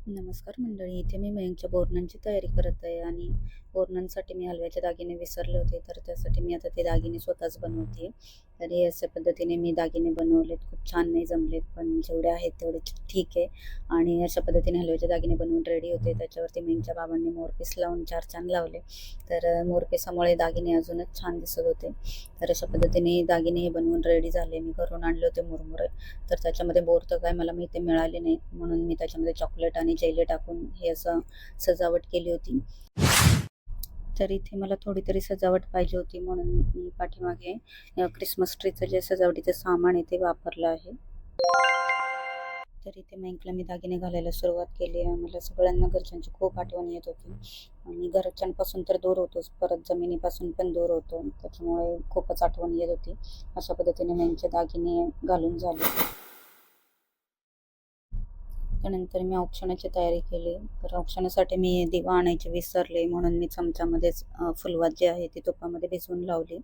नमस्कार मंडळी. इथे मी मयंकच्या बोरन्हांची तयारी करत आहे आणि बोरन्हांसाठी मी हलव्याचे दागिने विसरले होते, तर त्यासाठी मी आता ते दागिने स्वतःच बनवते. तर हे अशा पद्धतीने मी दागिने बनवलेत. खूप छान नाही जमलेत, पण जेवढे आहेत तेवढे ठीक आहे. आणि अशा पद्धतीने हलव्याचे दागिने बनवून रेडी होते. त्याच्यावरती मयंकच्या बाबांनी मोरपीस लावून 4 चांद लावले. तर मोरपिसामुळे दागिने अजूनच छान दिसत होते. तर अशा पद्धतीने दागिने हे बनवून रेडी झाले. मी घरून आणले होते मुरमुरे. तर त्याच्यामध्ये बोर तर काय मला इथे मिळाले नाही, म्हणून मी त्याच्यामध्ये चॉकलेट आणि जेली टाकून हे असं सजावट केली होती. तर इथे मला थोडी तरी सजावट पाहिजे होती, म्हणून मी पाठीमागे क्रिसमस ट्रीचं जे सजावटीचं सामान आहे ते वापरलं आहे. तर इथे मयंकला मी दागिने घालायला सुरुवात केली आहे. मला सगळ्यांना घरच्यांची खूप आठवण येत होती आणि घरच्यांपासून तर दूर होतोच, परत जमिनीपासून पण दूर होतो. त्याच्यामुळे खूपच आठवण येत होती. अशा पद्धतीने मयंकचे दागिने घालून झाले. त्यानंतर मी औक्षणाची तयारी केली. तर औक्षणासाठी मी दिवा आणायचे विसरले, म्हणून मी चमच्यामध्येच फुलवात जी आहे ती तुपामध्ये भिजवून लावली.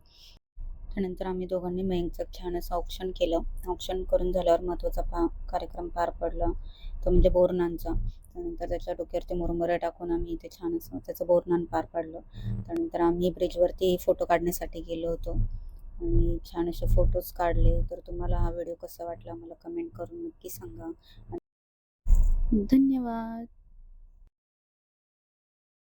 त्यानंतर आम्ही दोघांनी मयंकचं छान असं औक्षण केलं. औक्षण करून झाल्यावर महत्त्वाचा कार्यक्रम पार पडला, तो म्हणजे बोरन्हाणचा. त्यानंतर त्याच्या डोक्यावरती मुरमुरे टाकून आम्ही इथे छान असं त्याचं बोरन्हाण पार पाडलं. त्यानंतर आम्ही ब्रिजवरती फोटो काढण्यासाठी गेलो होतो आणि छान असे फोटोज काढले. तर तुम्हाला हा व्हिडिओ कसा वाटला मला कमेंट करून नक्की सांगा. धन्यवाद.